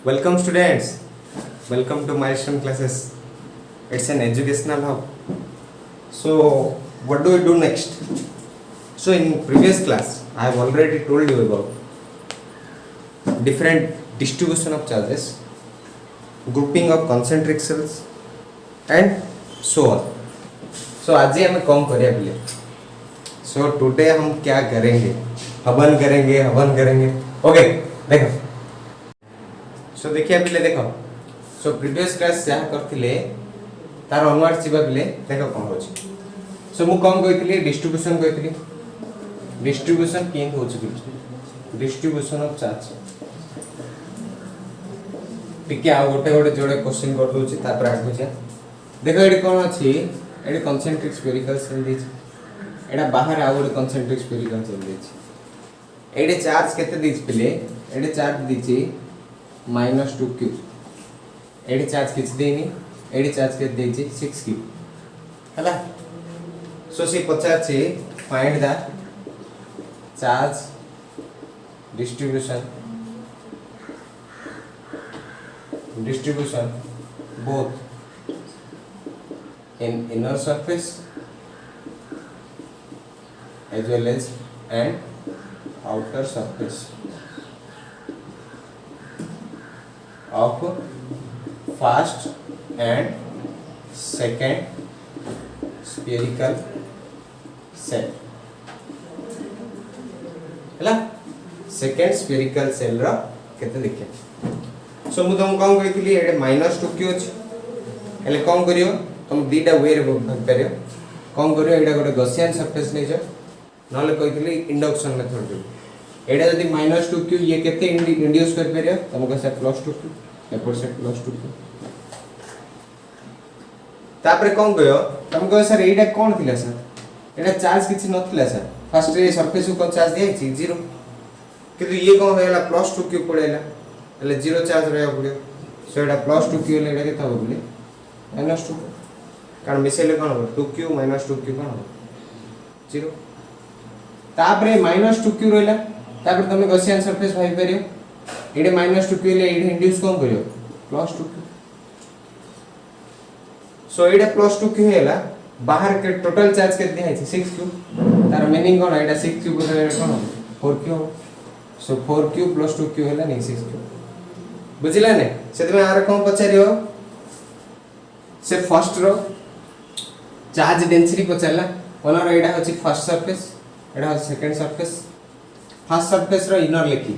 Welcome students. Welcome to Milestone classes. It's an educational hub. So what do we do next? So in previous class I have already told you about different distribution of charges, grouping of concentric cells and so on. So आज ही हमें कौन करें बोले. So today हम क्या करेंगे? हवन करेंगे. Okay, देखो. सो देखिए पिले देखो सो प्रीवियस क्लास जहाँ करथिले तार ऑनवर्ड छिबा पिले देखो कोन होछि सो मु कोन कहितली डिस्ट्रीब्यूशन केन होछि पिले डिस्ट्रीब्यूशन ऑफ चार्ज टिके आ गोटे जोड़े क्वेश्चन कर दोछि तापर आगु जा देखो एडी कोन अछि एडी कंसेंट्रिक स्फेरिकल सेल दिछि एडा बाहर आ गोटे कंसेंट्रिक स्फेरिकल सेल दिछि एडी चार्ज केते दिछि पिले एडी चार्ज दिछि -2q एडी चार्ज किछ देनी एडी चार्ज के देछि 6q हला सो सी पचार छी find the charge distribution both in inner surface as well as and outer surface of first and second spherical cell हला सेकेंड स्फेरिकल सेल रा केते देखिए सो मु तुम कोन कहितली एडे -2q अछि एले कोन करियो तुम दीटा वे रे भाग करियो कोन करियो एडा गोटे गॉसियन सरफेस नै छ नले कहितली इंडक्शन मेथड जो एडा जदी -2q ये केते इंड्यूस कर परियो तुमको से +2q एपर से +2q तापर कोन कहियो तुमको सर एडा कोन थिला सर एडा चार्ज किछि नथिला सर फर्स्ट रे सरफेस को चार्ज दिया छी 0 किंतु ये कोन होयला +2q पड़ेला એટલે 0 ચાર્જ રહેવા પડ્યો સો એડા +2q એટલે એડા કેતા হবে બોલે -2 કારણ મિસેલે કોણ হবে 2q -2q કોણ হবে 0 તાપરે -2q ରହିଲା તાપરે તમે ગોસિયન સરફેસ ભાઈ પરિયો એડે -2q એટલે એડે ઇન્ડ્યુસ કોણ કર્યો +2q સો એડા +2q ହେଲା बाहर के टोटल चार्ज के दिया है 6q तार मीनिंग कोन एडा 6q बदले कोन 4q सो 4q + 2q होला नहीं 6q बुझिला ने सेते में आर कोन पचारियो से फर्स्ट रो चार्ज डेंसिटी पचारला ओनर एडा होची फर्स्ट सरफेस एडा होची सेकंड सरफेस फर्स्ट सरफेस रो इनर लेखी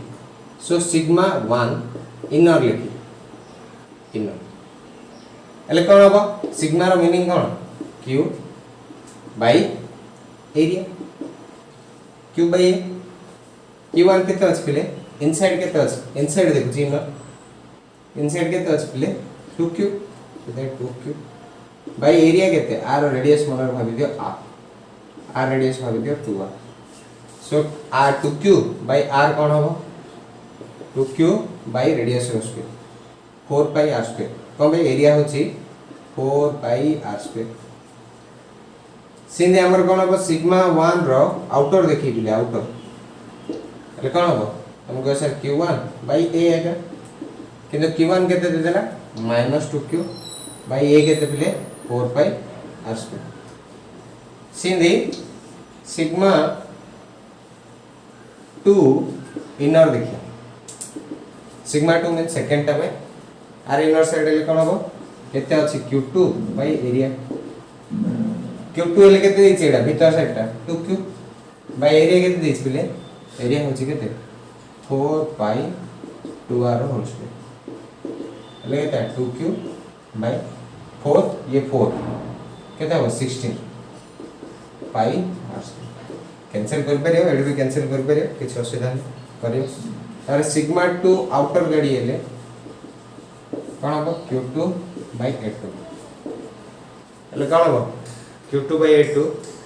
सो सिग्मा 1 इनर लेखी इनर एले कोन होबो सिग्मा रो मीनिंग कोन q by area q by q1 केते अछि पिले इनसाइड केते अछि इनसाइड देखु छी इनर इनसाइड केते अछि पिले 2q that 2q by area केते r रेडियस मनर भाबि दियो r रेडियस भाबि दियो 2r so r 2q by r कोन होबो 2q बाय रेडियस रो स्क्वायर 4 पाई r स्क्वायर कोन बाय एरिया होची 4 पाई r स्क्वायर सिंधे हमर कोन होबो सिग्मा 1 रो आउटर देखि दिले आउटर એટલે કોણ હબો हमको सर q1 बाय a आएगा किंतु q1 केते दे देला -2q बाय a केते पिले 4 पाई r स्क्वायर सिंधे सिग्मा 2 इनर देखिए सिग्मा 2 मीन सेकंड टर्म है r इनर साइड ले कोन हबो केते अछि q2 बाय एरिया q2 ले केते दिछि एडा भीतर साइडटा 2q बाय एरिया केते दिछि पिले एरिया होची केते 4 पाई 2r होल स्क्वायर ले केते 2q बाय 4 ये 4 केते हो 16 पाई r स्क्वायर कैंसिल कर परियो एडी भी कैंसिल कर परियो किछ असुविधा नै करियो तार सिग्मा 2 आउटर गाडी हेले कोन हो q2 बाय a2 ले कोन हो q2 bye a2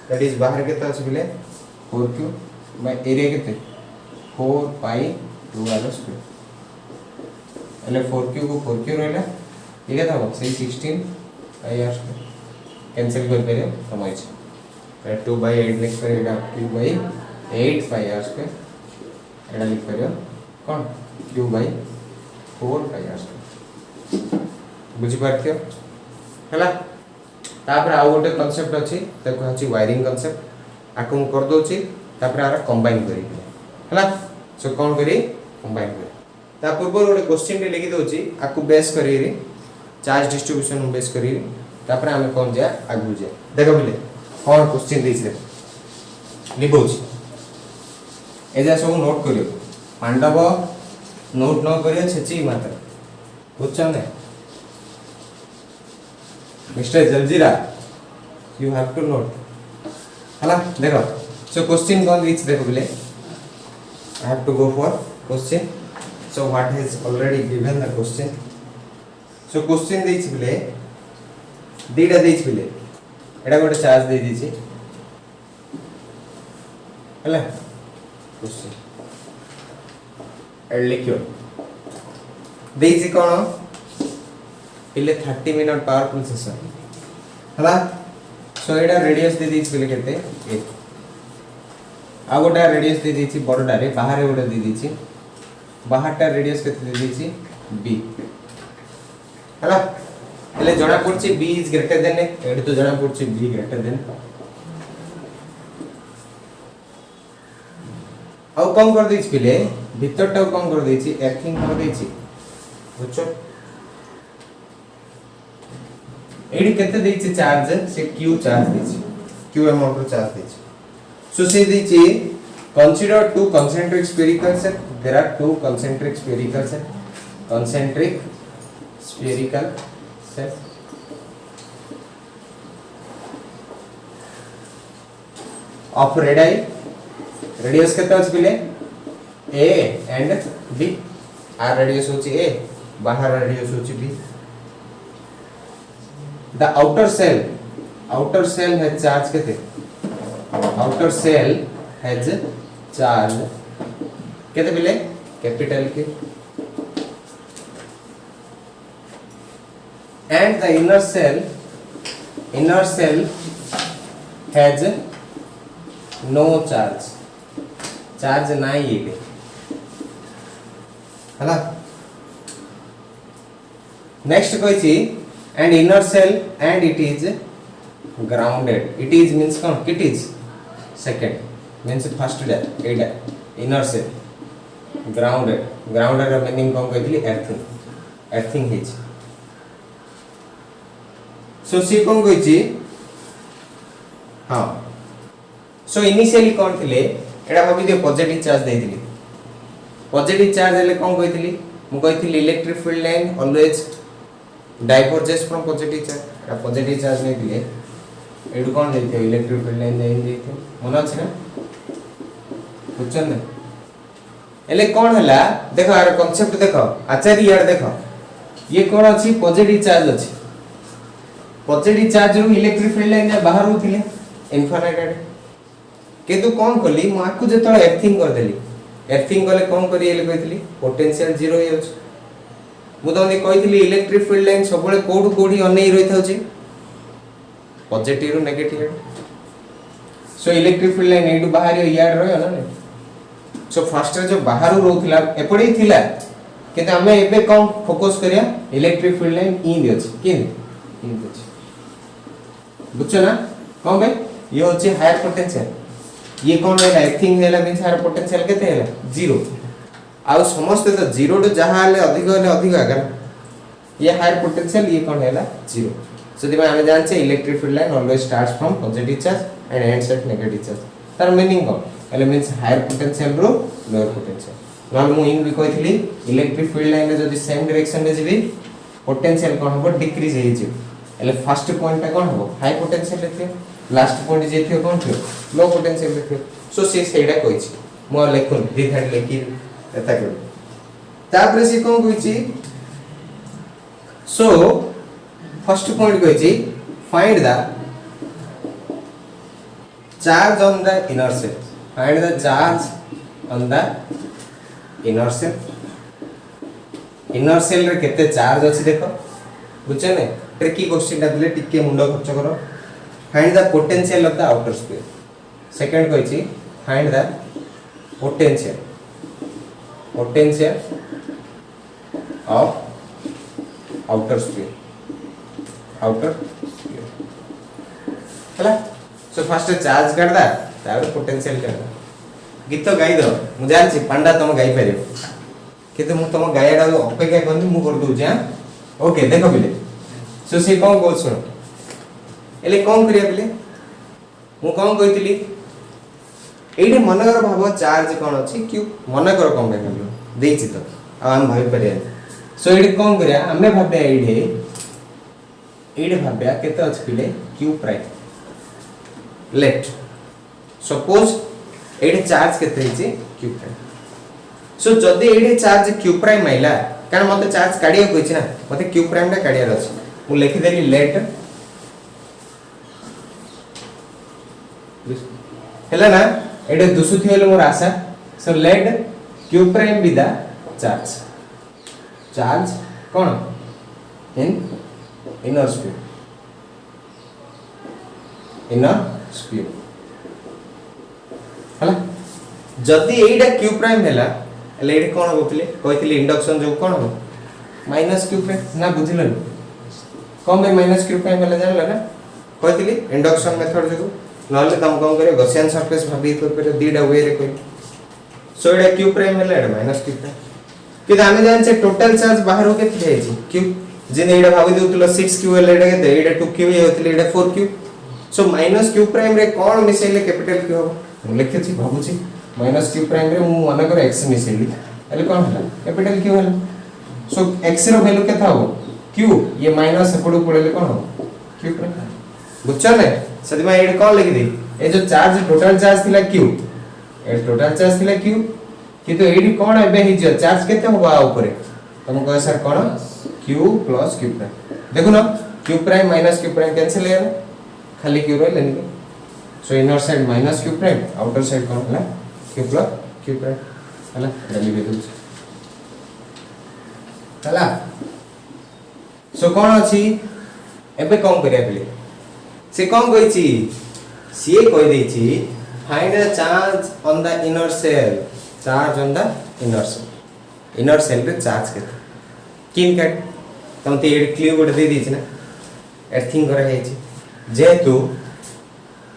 that is बाहर केते अछि बिले 4q बाय एरिया केते 4 पाई 2r स्क्वायर એટલે 4q को 4q रहला ये केता हो से 16 पाई r स्क्वायर कैंसिल कर परियो समय छै 2 बाय 8 लिख परियो q बाय 8 पाई r स्क्वायर एडा लिख परियो कोन q by 4 pi r square बुझी पारथियो हला तापर आ गोटे कांसेप्ट अछि ताको अछि वायरिंग कांसेप्ट आकु हम कर दोछि तापर आरा कंबाइन करी हला सो कोन करी कंबाइन करी ता पूर्व गोटे क्वेश्चन रे लिखि दोछि आकु बेस करी रे चार्ज डिस्ट्रीब्यूशन बेस करी तापर हम कोन जा आगु जा देखो बिले कोन क्वेश्चन दैछि लिखोछि एजा सब नोट करियो पांडव नोट न करियो छची मात्र बुझछौ ने mister Jaljeera you have to note हला देखो सो क्वेश्चन कौन रीच देखो बिले I have to go for question so what has already given the question so question दैछि बिले दीटा दैछि बिले एडा गोटे चार्ज दे दिछि हला क्वेश्चन एड लिखियो दैछि कोन पिले 30 मिनट पावरफुल सेशन हला सो एडा रेडियस दे दिछि पिले केते a आ गोटा रेडियस दे दिछि बडडा रे बाहर गोटा दे दिछि बाहरटा रेडियस केते दे दिछि b हला एले जणा पड़छि b is greater than a एड तो जणा पड़छि b ग्रेटर देन आ कम कर दिछि पिले भीतरटा कम कर दिछि एर्थिंग कर दिछि बुझछो एडी केते देछि चार्ज से q चार्ज देछि q अमाउंट रो चार्ज देछि सो से देछि consider to concentric spherical set there are two concentric spherical set of radii radius केते अछि बिले a and b r radius होछि a बाहर radius होछि b the outer cell has charge केते outer cell has charge केते बिले capital के and the inner cell has no charge नाही येते हला next कहछि and inner cell and it is grounded it is means कौन it is second means first that एडा inner cell grounded रो meaning कौन कहथि earthing हिज सो सी कौन कहछि हां so initially कौन थिले एडा भाबी दे पॉजिटिव चार्ज देथिली पॉजिटिव चार्ज हेले कौन कहथिली मु कहथिली electric field line always diverges from positive charge एटा पॉजिटिव चार्ज नै दिले एडु कोन देथियो इलेक्ट्रिक फील्ड लाइन नै देथियो मन अछि ना बुझछन ना एले कोन हला देखो आर कांसेप्ट देखो आचार्य यार देखो ये कोन अछि पॉजिटिव चार्ज अछि पॉजिटिव चार्ज रो इलेक्ट्रिक फील्ड लाइन बाहर होथिले इनफिनिट केतु कोन कोली माकु जे तळ एर्थिंग कर देली एर्थिंग गले कोन करी एले कहितली पोटेंशियल जीरो हे अछि मु तो ने कहितली इलेक्ट्रिक फील्ड लाइन सबले कोडी अनै रहि थाउची पॉजिटिव रो negative so electric field line एडु बाहर यार रहयो ना सो फर्स्ट रे जो बाहर रहउथिला एपडे ही थिला किंतु हमें एबे कोन फोकस करिया इलेक्ट्रिक फील्ड लाइन इन दे अछि किन इन दे अछि बुझछ ना कोन बे ये होची हायर पोटेंशियल ये कोन है एर्थिंग हैला मींस हायर पोटेंशियल केते हैला जीरो आ समस्त तो जीरो टू जहां ले अधिक अगर ये हायर पोटेंशियल ये कोन हैला जीरो सो दिबा हमें जान छे electric field line always starts from positive charge and ends at negative charge तार मीनिंग कोन हैला मींस हायर पोटेंशियल रो लोअर पोटेंशियल नाल मु इन भी कहितली इलेक्ट्रिक फील्ड लाइन रे जदी सेम डायरेक्शन रे जिबी पोटेंशियल कोन हो डिक्रीज हे जे हैला फर्स्ट पॉइंट कोन हो हाई पोटेंशियल रे थे लास्ट पॉइंट जे थे कोन थे लो पोटेंशियल रे थे सो से सेडा कहिछि मो लेखुन दिखाड लेखि एता कर तापर से कोन कहिछि सो फर्स्ट पॉइंट कहिछि find the charge on the inner shell find the charge on the inner shell रे केते चार्ज अछि देखो बुझे ने ट्रिकी क्वेश्चन दा दिले टिके मुंडो खर्च करो find the potential of the outer space second कहिछि find the potential of outer sphere हला सो फर्स्ट चार्ज कर दा तापर पोटेंशियल कर दा गीत गाई दो मु जानछि पांडा तुम गाई परियो किंतु मु तुम गायडा अपेक्षा करनी मु कर दउ जा ओके देखो बिले सो से कोन बोल सुनो एले कोन करिया बिले मु कोन कहितली एइडे मनगर भाव चार्ज कोन अछि क्यू मनगर कोन बे करलो देछि तो आ हम भाई परिया सो एइडे कोन करिया हमें भाबे एइडे भाबया केते अछि बिले क्यू प्राइम लेट सपोज एइडे चार्ज केते हिचे क्यू प्राइम सो जदी एइडे चार्ज क्यू प्राइम आइला कारण मते चार्ज काढिया कहिछि ना मते क्यू प्राइम टा काढिया अछि मु लिखि देली लेट हैला ना एडे दुसुथि होले मोर आशा so let Q prime with the charge कोन इन इनर स्पीड हैला जदी एइडा क्यू प्राइम हैला ले एडे कोन होतले कहितले इंडक्शन जो कोन हो माइनस क्यू प्राइम ना बुझिलो कम में माइनस क्यू प्राइम हैला जानला ना कहितले इंडक्शन मेथड जो नले तम कोन करे गॉसियन सरफेस भाबी तो करे दीडा वे रे कोइ सो एडा क्यू प्राइम हैला एडा माइनस क्यू प्राइम कि आमे जान से टोटल चार्ज बाहर हो के जायछि क्यू जिने एडा भाबी देउतलो 6q हैला एडा के एडा 2q होतले एडा 4q so minus Q prime रे कोन मिसेले कैपिटल क्यू हो मु लिखछि भाबुछि माइनस क्यू प्राइम रे मु माने करे x मिसेली एले कोन हैला कैपिटल क्यू हैला सो x रो वैल्यू केता हो q ये माइनस एपडू पड़ेले कोन हो q प्राइम बुझछ ने सदी में एड कोन लिखि दे ए जो चार्ज टोटल चार्ज थिला q ए टोटल चार्ज थिला q किंतु एडी कोन एबे हि जो चार्ज केते होबा ऊपर तुम कह सर कोन q प्लस q प्राइम देखो ना q prime minus q prime cancel हे खाली q रहले नि so inner side minus q prime outer side कोन हला q प्लस q प्राइम हला रली दे दउछ हला सो कोन अछि एबे कोन करिया पले से कोन कहि छी सी कहि दै छी find the charge on the inner shell charge on the inner shell पे चार्ज केते किन कट तम ते एड क्लियर गोटे दे दी छी ना एथिंग करे है छी जेतु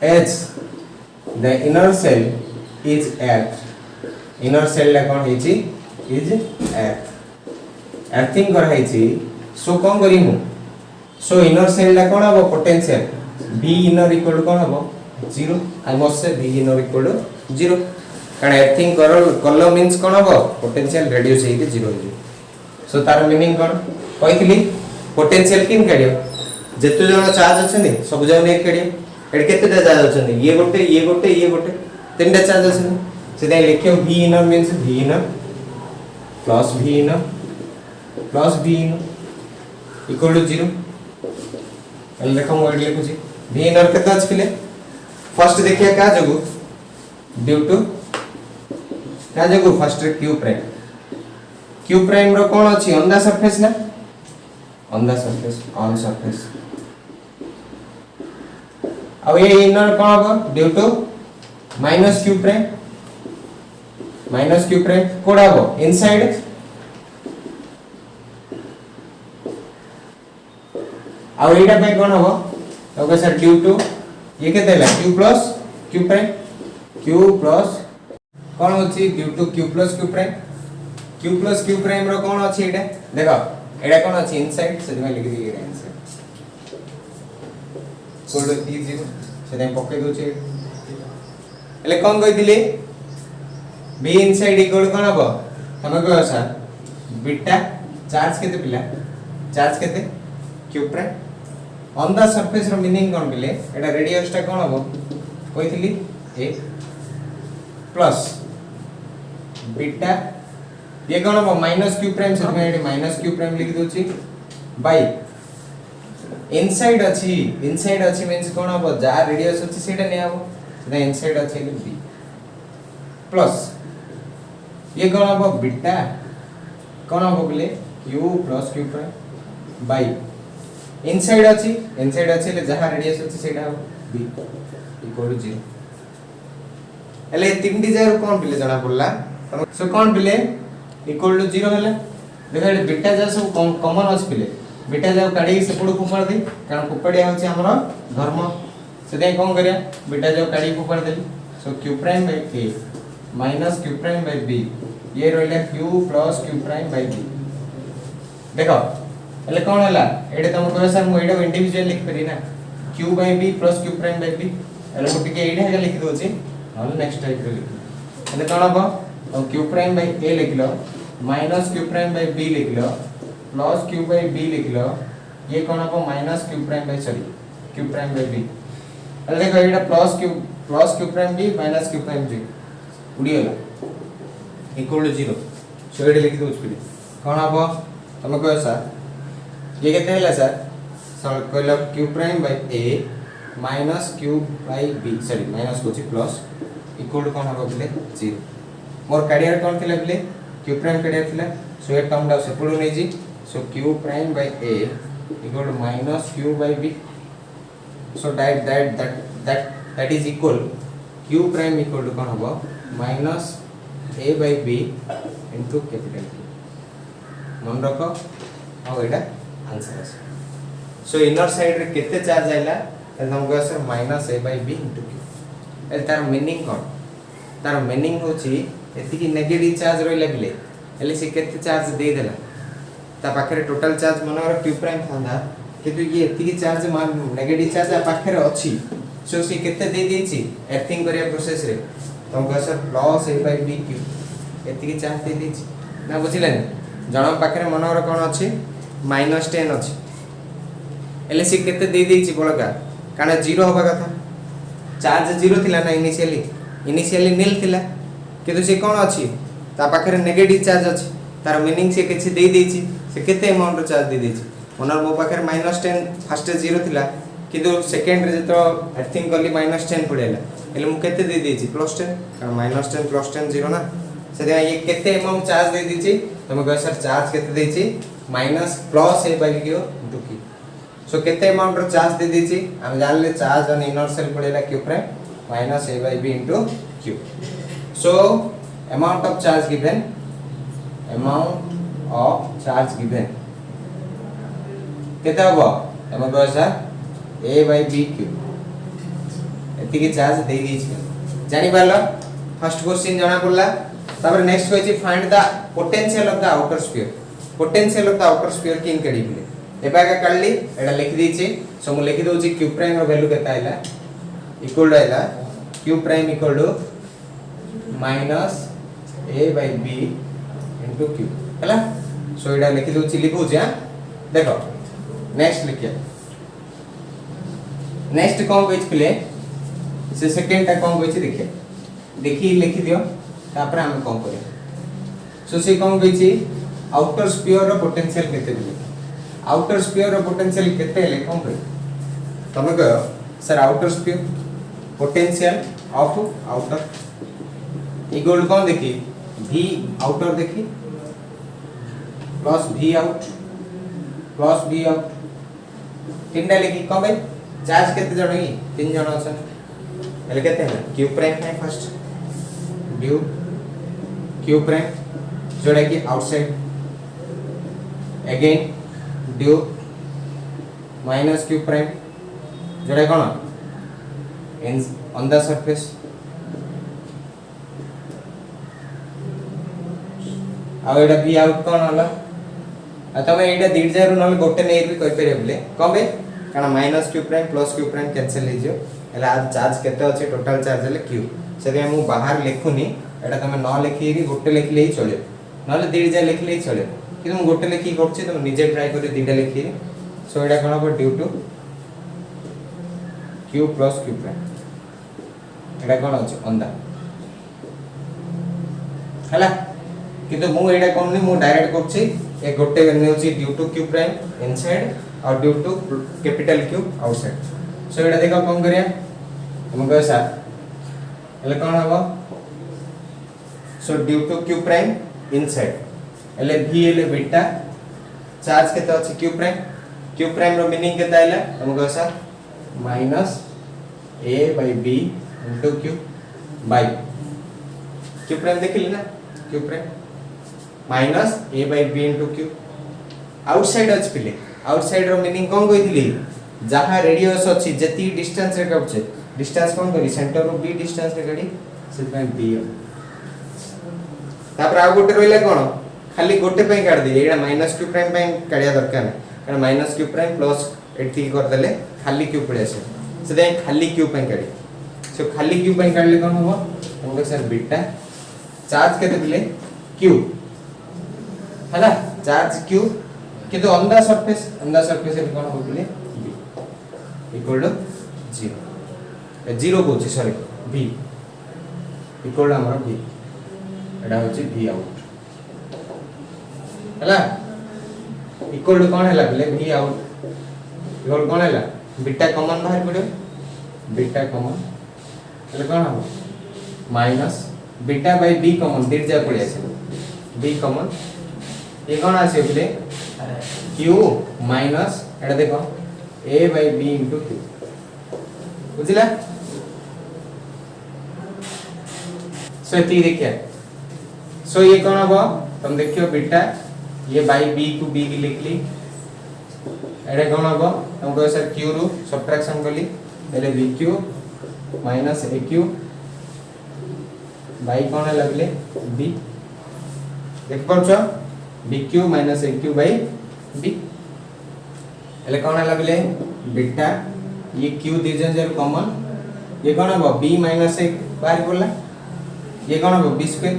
h the inner cell is earth inner cell ला कोन है छी is earth earthing करे है छी सो कोन करी मु सो इनर सेल ला कोन हो पोटेंशियल v inner equal कोन हो 0 I must say v inner equal 0 कारण एथिंग कलो मींस कोन हो पोटेंशियल रेड्यूस हे के 0 हो सो तार मीनिंग कोन कहितली पोटेंशियल किन काडियो जेतु जण चार्ज अछनी सब जण ने काडियो एड केते चार्ज अछनी ये गोटे तीनटा चार्ज अछनी सेदा लिखियो v inner means v inner plus v inner equal to 0 एल देखो मोड लिखु छी v inner केते अछि फिले फर्स्ट देखिए का जगु ड्यू टू का जगु फर्स्ट q प्राइम रो कोन अछि ऑन द सरफेस ना ऑन सरफेस अब ये इनर कोन हो due to minus q prime कोडा हो इनसाइड अब एटा पे कोन हो ओके सर ड्यू टू ये के देला q प्लस q प्राइम कोन होची due to q plus q prime रो कोन अछि एटा देखो एटा कोन अछि इनसाइड से मैं लिख दी एटा इनसाइड कोड दी 0 से मैं पके दो छे एले कोन कहि दिले b इनसाइड इक्वल कोन हबो हम कह सर बीटा चार्ज केते पिला चार्ज केते q prime on the surface रो मीनिंग कोन बिले एटा रेडियस टा कोन हबो कहितली a प्लस बीटा ये कोन हबो माइनस q प्राइम से मैं माइनस q प्राइम लिख दोची बाय इनसाइड अछि मींस कोन हबो जा रेडियस अछि सेटा ने हबो सेटा इनसाइड अछि b प्लस ये कोन हबो बीटा कोन हबो बिले q plus q prime by inside अछि ले जहां रेडियस अछि सेटा b इक्वल टू 0 एले तीन डी जाय कोन बिले जणा पड़ला सो कोन बिले इक्वल टू 0 हले देखो ये बीटा जा सब कॉमन अछि पिले बीटा जा काढी सेपड़ फोपाड़ दे कारण फोपाड़िया होछि हमर धर्म से कोन करिया बीटा जा काढी फोपाड़ देली so q prime by a minus q prime by b ये रहला q plus q prime by b देखो एले कोन हला एडे तुम कहबे सर मु एडे इंडिविजुअल लिख परी ना q by b plus q prime by b एले मु टिके एडे हेगा लिख दोछि नल नेक्स्ट टाइप रे लिख एले कोन हबो और q प्राइम बाय a लिखलो minus q prime by b लिखलो प्लस q बाय b लिखलो ये कोन हबो minus q prime by sorry q prime by b अरे देखो एटा plus q prime b minus q prime b उडी होला इक्वल टू 0 सो एडे लिख दोछ पिले कोन हबो तुम कहो सर ये केते होला सर सर कहलो q prime by a minus q by b sorry minus कोची प्लस इक्वल टू कोन हबो पिले 0 मोर कैरियर कोन थिले पिले q प्राइम कैरियर थिला सो ए टर्म डा सेपडू नै जी so q prime by a equal to minus q by b so that is equal q prime equal to कोन हबो minus a by b into capital Q मन रखो और एटा आंसर है सो इनर साइड रे केते चार्ज आइला त हमको sir minus a by b into q ए तार मीनिंग कोन तार मीनिंग होची एति की नेगेटिव चार्ज रहिला बिले एले से केते चार्ज दे देला ता पाखरे टोटल चार्ज मनर q प्राइम थांदा किंतु ये एति की चार्ज नेगेटिव चार्ज आ पाखरे अछि सो से केते दे देछि एर्थिंग करिया प्रोसेस रे हमको sir plus a by b q एति की चार्ज दे देछि ना बुझिलेन जण पाखरे मनर कोन अछि -10 अछि एले से केते दे देछि बळका काना 0 होबा कथा चार्ज 0 थिला ना इनिशियली नील थिला किंतु से कोन अछि ता पाखरे नेगेटिव चार्ज अछि तार मीनिंग से किछि दे देछि से केते अमाउंट रो चार्ज दे देछि ओनर मो पाखरे -10 फर्स्ट 0 थिला किंतु सेकंड रे तो अर्थिंग करली -10 पड़ेला एले मु केते दे देछि +10 कारण -10 +10 0 ना से ये केते अमाउंट चार्ज दे देछि तुम कह सर चार्ज केते देछि minus plus a by q into q सो केते अमाउंट रो चार्ज दे देछि हम जान ले चार्ज ऑन इनर सेल पड़ेला q prime minus a by b into q so amount of charge given केते हबो हम कह sir a by b q एति के चार्ज दे देछि जानि पालो फर्स्ट क्वेश्चन जाना पड़ला तापर नेक्स्ट होय छै find the potential of the outer sphere किन कडी बिले एबा का करली एडा लिख दी छी सो मु लिख दउ छी q प्राइम रो वैल्यू केता आइला इक्वल टू आइला q prime equal to minus a by b into q हला सो एडा लिख दउ छी लिखु छी हां देखो नेक्स्ट लिखिया नेक्स्ट कोन कहै पिले से सेकंड टा कोन कहै छी देखिए देखि लिख दियो तापर हम कोन करे सो से कोन कहै छी आउटर स्फीयर रो पोटेंशियल केते दिले आउटर स्फीयर रो पोटेंशियल केते ले कोन कहै तमे कह sir outer sphere potential of outer equal कोन देखि v आउटर देखि प्लस v आउट तीनटा लिखि कोन भाई चार्ज केते जण ही तीन जण अछन एले केते है q प्राइम है फर्स्ट ड्यू q प्राइम जोड़ा कि outside again due minus q prime जोड़ा कोन in on the surface uh Etah v out कोन होला आ तमे एटा दीड जारु नले गोटे नै भी कहि परिबे बोले कमे कारण minus q prime plus q prime cancel हे जो एला आज चार्ज केते अछि टोटल चार्ज ले q से मु बाहर लिखुनी एटा तमे न लिखि रि गोटे लिखले ही चले नले दीड जा लिखले ही चले किंतु मु गोटे लिखि करछि तुम निजे ट्राई करि दीडा लिखि सो एटा कोन हो due to q plus q prime एटा कोन अछि ऑन द हला किंतु मु एटा कोन नि मु डायरेक्ट करछि ए गोटे ने होछि due to q prime inside और due to capital Q outside so एटा देखो कोन करिया हम कह सा एले कोन हबो so due to q prime inside एले v एले बीटा चार्ज केते अछि q प्राइम रो मीनिंग केते आइला हम कह सा minus a by b into q by q prime देखिली ना q prime minus A by B into Q outside अछि पिले आउटसाइड रो मीनिंग कोन कहितली जहा रेडियस अछि जति डिस्टेंस रे कबछे डिस्टेंस कोन करी सेंटर रो बी डिस्टेंस रे गाडी से बी तापर आ गोटे रहले कोन खाली गोटे पे काट दे एडा माइनस क्यू प्राइम पे काढिया दरकार नै कारण माइनस क्यू प्राइम प्लस एठी कर देले खाली क्यू पड़े आसे से दे खाली क्यू पे काढी सो खाली क्यू पे काढले कोन होबो हमको सर बीटा चार्ज केते दिले क्यू हैला चार्ज क्यू किंतु ऑन द सरफेस रे कोन हो दिले बी इक्वल टू 0 बोलछि सॉरी v इक्वल टू हमर v एडा होछि v आउट हैला इक्वल टू कोन हैला बोले v आउट इक्वल कोन हैला बीटा कॉमन बाहर पड़ो बीटा कॉमन એટલે કોણ હબો minus beta by b common दीड जा पड़े आसे b कॉमन ये कोन आसे बोले q माइनस एडा देखो a बाय b * q बुझिला सो ती देखिए सो ये कोन हबो तुम देखियो बीटा ये बाय b को b की लिख ली एडे कोन हबो तुमको सर q रु सब्ट्रैक्शन करली एले bq माइनस aq बाय कोन लगले b देख परछो bq minus aq by b एले कोन लगले बीटा ये q दी जन कॉमन ये कोन हबो b माइनस 1 बाहर पड़ला ये कोन हबो b square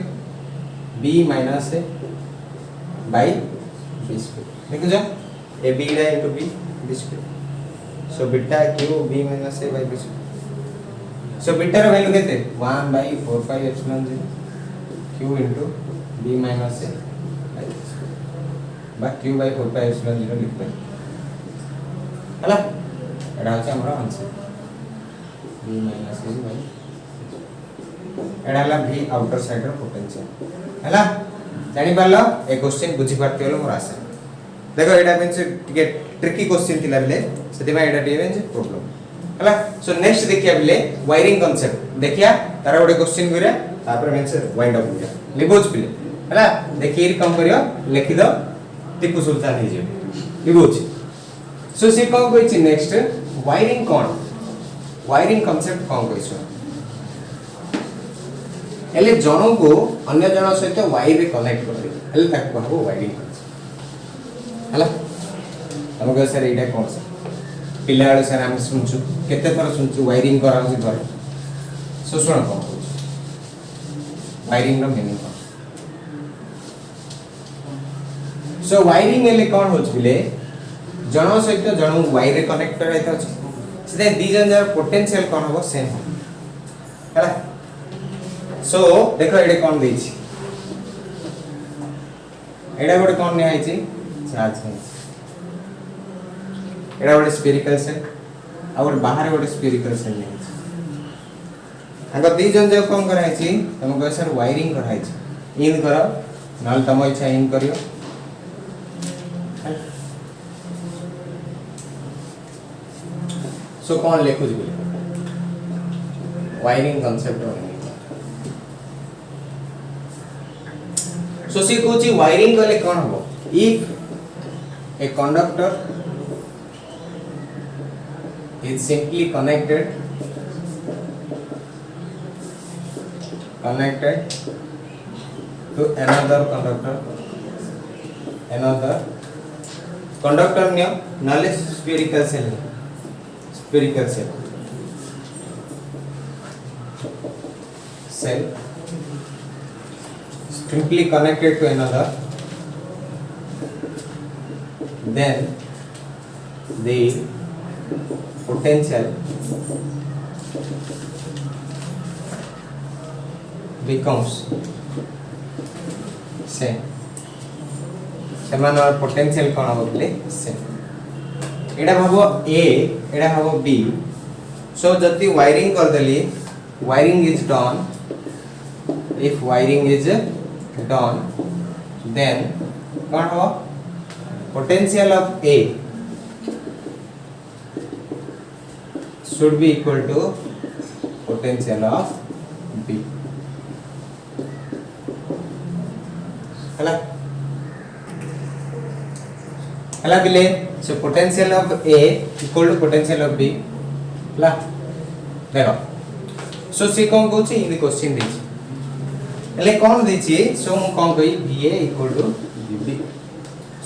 b minus a by b square देखो जा a b रा into b b square so beta q b minus a by b square so beta रो वैल्यू केते 1 by 4 pi epsilon 0 q into b minus a by b square बा q by 4 pi epsilon 0 लिखबे हला एडा होछ हमर answer b minus a by एडा हला v आउटर साइड रो पोटेंशियल हला जानि पारलो ए क्वेश्चन बुझी पारते होलो मोर आशा देखो एडा मींस टिके ट्रिकी क्वेश्चन थिला बेले सेति में एडा टिके मींस प्रॉब्लम हला सो नेक्स्ट देखिया बेले वायरिंग कांसेप्ट देखिया तारा गोटे क्वेश्चन करिया तापर मींस वाइंड अप करिया लिबोज बेले हला देखि कम करियो लिखि दो टिपू सुल्तान हे जे लिबोज सो से कौन कहि नेक्स्ट वायरिंग कोन वायरिंग कांसेप्ट कौन कहिसो एले जणो को अन्य जण सहित वायर रे कनेक्ट करबे एले ताक कहबो वायरिंग कांसेप्ट हला हमको सर एटा कोन सर पिला वाले सर हम सुनछु केते थर सुनछु वायरिंग करा होसी घर सो सुन कोन वायरिंग रो मीनिंग कोन सो वायरिंग एले कोन होछ बिले जणो सहित जणो वायर रे कनेक्ट कराइतो अछि सेते दी जन जर पोटेंशियल कोन होबो सेम हो हला सो देखो एडे कोन देछि एडा गोटे कोन ने आइछि चार्ज है एडा गोटे स्फेरिकल सेल और बाहर गोटे स्फेरिकल सेल ने आइछि अगर दी जन जब कोन कराइछि तुमको सर वायरिंग कराइछि इन करो नाल तम इच्छा इन करियो सो कौन लिखुज बोले वायरिंग कांसेप्ट सो सी कोची वायरिंग कले कोन हो if a conductor is simply connected to another conductor ने नाले spherical cell simply connected to another, then the potential becomes same. समान और पोटेंशियल कौन हो बोले सेम एडा भाबो ए एडा भाबो बी सो जति वायरिंग कर देली wiring is done if wiring is done then कौन हो potential of a should be equal to potential of B. हला हला बिले so potential of a equal to potential of b ला देखो सो सी कोन कहूची इन क्वेश्चन देछि एले कोन देछि सो मु कोन कहि va इक्वल टू vb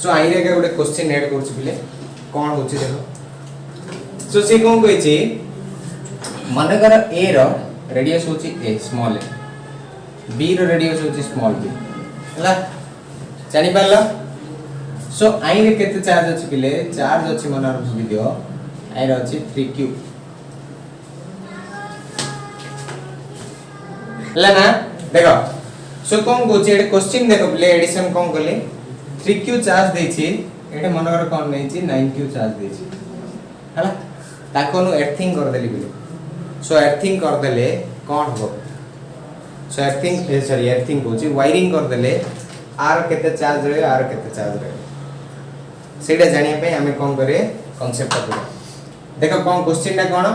सो आई रे गोटे क्वेश्चन ऐड करछि बिले कोन होछि देखो सो सी कोन कहिछि मन कर a रो रेडियस होछि a स्मॉल a b रो रेडियस होछि स्मॉल b हला जानि पारला सो आई रे केते चार्ज अछि बिले चार्ज अछि मनर वीडियो आई रे अछि 3q हला ना देखो सो कोन गोचे एडे क्वेश्चन देखो बिले एडिशन कोन करले 3q चार्ज देछि एडे मनर कोन नै छि 9q चार्ज देछि हला ताको नु एर्थिंग कर देली बिले सो एर्थिंग कर देले कोन हो सो एर्थिंग होछि वायरिंग कर देले आर केते चार्ज रहे आर केते चार्ज रहे सेटा जानिया पे हमें कोन करे कांसेप्ट पढो देखो कोन क्वेश्चन ना कोन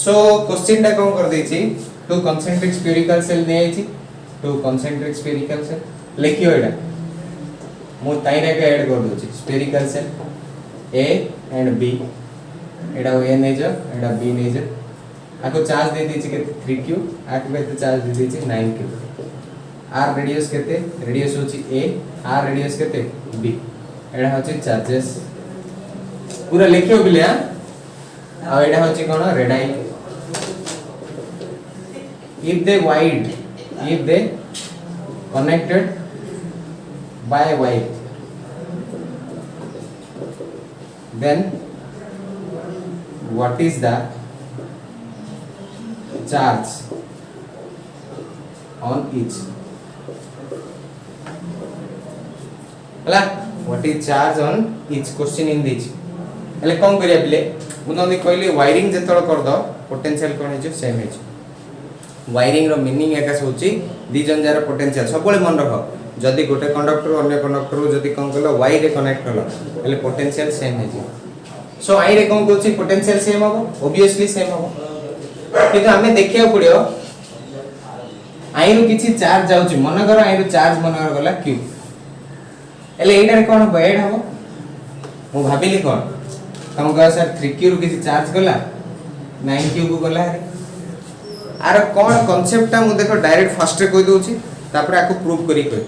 सो क्वेश्चन टा कोन कर देछि टू concentric spherical cell दे आइछि टू concentric spherical cell लिखियो एटा मु ताइरा के ऐड कर दोछि spherical cell a and b Etah a नेजर Etah b नेजर आको चार्ज दे दिछि के 3q आको केते चार्ज दे दिछि 9q r रेडियस केते रेडियस होछि a r रेडियस केते b एटा होछि चार्जेस पूरा लिखियो बिले आ एटा होछि कोन radii if they connected by wire then what is the charge on each हला what is charge on each question in this हले कोन करिया बिले मुनंदी कहली वायरिंग जेतळ कर दो पोटेंशियल कोन हे सेम हे वायरिंग रो मीनिंग एका होची दी जन जार पोटेंशियल सबले मन रखो जदी गोटे कंडक्टर अन्य कंडक्टर जदी कोन कलो वाई रे कनेक्ट हलो एले पोटेंशियल सेम हे सो आई रे कोन कहूची पोटेंशियल सेम हो ऑब्वियसली सेम हो किंतु हमें देखिया पड़ियो आई रो किछि चार्ज जाउची मन कर आई रो चार्ज मन कर गला q एले एटा रे कोन ऐड हो मु भाबिली कोन हम कह सर 3q रो किछि चार्ज गला 9q को गला रे आर कोन कांसेप्ट मु देखो डायरेक्ट फर्स्ट रे कहि दोछि तापर आको प्रूव करी कहि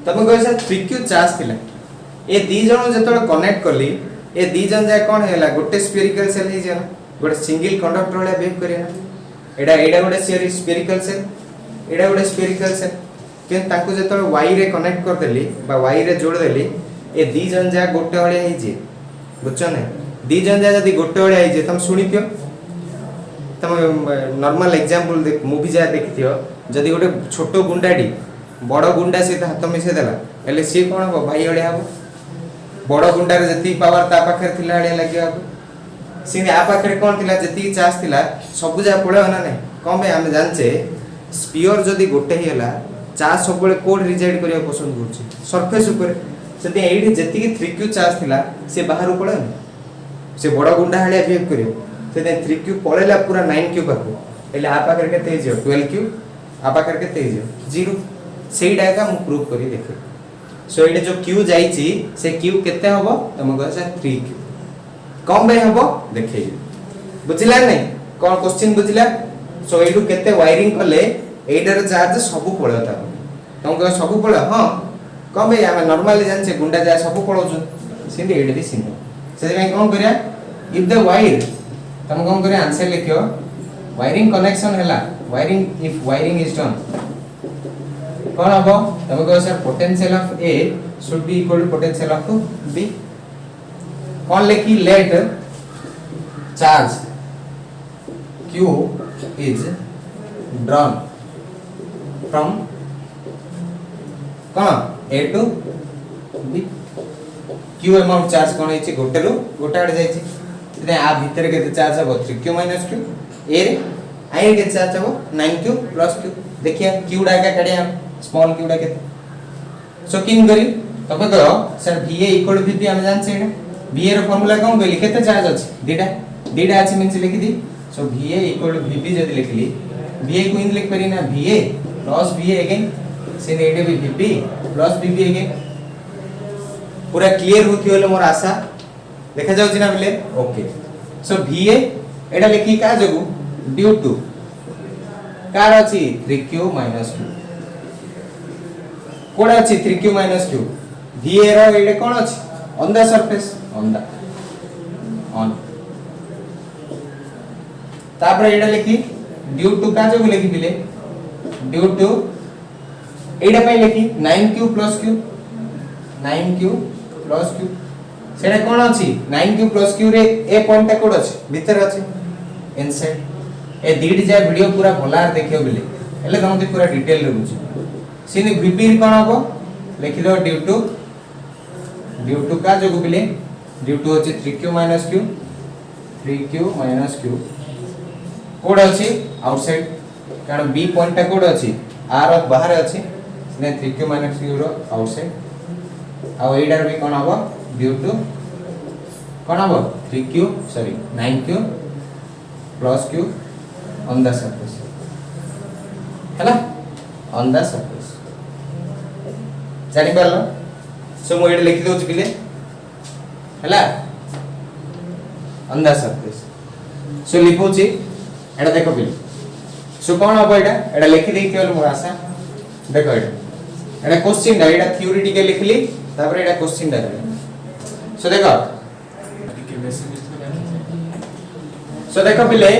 तमे कहि सर 3q चार्ज थिला ए दी जण जेतोले कनेक्ट करली ए दी जण जाय कोन हैला गोटे स्फेरिकल सेल हे जेना गोटे सिंगल कंडक्टर वाला बिहेव करे ना एडा गोटे स्फेरिकल सेल एडा गोटे स्फेरिकल सेल के ताको जेतोले वाई रे कनेक्ट कर देली बा वाई रे जोड़ देली ए दी जण जा गोटे वाले हे जे बुझछ ने दी जण जा जदी गोटे वाले हे जे तुम सुनितियो तम नॉर्मल एग्जांपल देख मूवी जा देखिथियो जदी गोटे छोटो गुंडाडी बड़ गुंडा से हाथ मिसे देला एले सी कोन हो भाई ओळे हबो बड़ गुंडा रे जति पावर ता पाखर थिला ओळे लागियो सिने आ पाखरे कोन थिला जति चार्ज थिला सब जा पळे ना नै कोन बे हम जानचे स्फीयर जदी गोटे हेला चार्ज सब बळे कोड रिजाइड करिया पसंद करछि सरफेस ऊपर जति एडी जति की 3q चार्ज थिला से बाहर पळे से बड़ गुंडा हले बिहेव करियो से 3q पळेला पूरा 9q पाखो एले आ पाखर के तेज 12q आ पाखर के तेज 0 सेही डायगा मु प्रूव करी देखे सो एडे जो q जाईची से q केते हबो तम कहसा 3q कम बे हबो देखै बुझिला नै कोन क्वेश्चन बुझिला सो एडु केते वायरिंग करले एडर चार्ज सब पळता तम कह सब पळ हां कम बे हम नॉर्मली जानछे गुंडा जा सब पळोछु सिंदे एडे भी सिंदे से में कोन करिया इफ द वायर तम कोन करे आंसर लिखियो वायरिंग कनेक्शन हैला wiring if wiring is done कोन हबो तम कह sir potential of a should be equal to potential of b कोन लिखी let charge q is drawn from कोन a to b q amount charge कोन हिची गोटे रो गोटे आड जाईची ते आ भीतर के चार्ज हबो 3q - q a रे आई के चार्ज हबो 9q + q देखिए q डा का कड़िया स्मॉल q डा केते सो किन करी तबे कहो सर va = vp हम जान छे va रो फार्मूला कोन गली केते चार्ज अछि डीटा अछि मींस लिखि दी सो va = vp जदी लिखली va को इन लिख परी ना va + va अगेन से एडे भी vp + vp अगेन पूरा क्लियर होती होले मोर आशा देखा जाउछि ना बिले ओके सो VA एटा लिखि का जगु ड्यू टू कार अछि 3q q कोड अछि 3q q VA रो एडे कोन अछि on the surface on the on तापर एडा लिखि ड्यू टू का जगु लिखि बिले ड्यू टू एडा पय लिखि 9q q 9q q सेटा कोन अछि 9q q रे ए पॉइंट कोड अछि भीतर अछि इनसाइड ए दीड जा वीडियो पूरा भलार देखियो बिले एले तमते पूरा डिटेल रे बुझ सिने VB कोन हबो लिखि दो ड्यू टू का जगु बिले ड्यू टू अछि 3q q 3q q code अछि आउटसाइड कारण B पॉइंट कोड अछि R बाहर अछि सिने 3q q रो आउटसाइड आ एडार भी कोन हबो ड्यू टू कोन हबो 9q q on the surface हैला on the surface जानि परलो सो मो एडे लिखि दोछ बिले हैला on the surface सो लिखोछि एडा देखो बिले सो कोन हबो एडा लिखि देइथियो मोर आशा देखो एडा क्वेश्चन एडा थ्योरी टिके लिखली तापर एडा क्वेश्चन डा सो देखो सो देखो बिले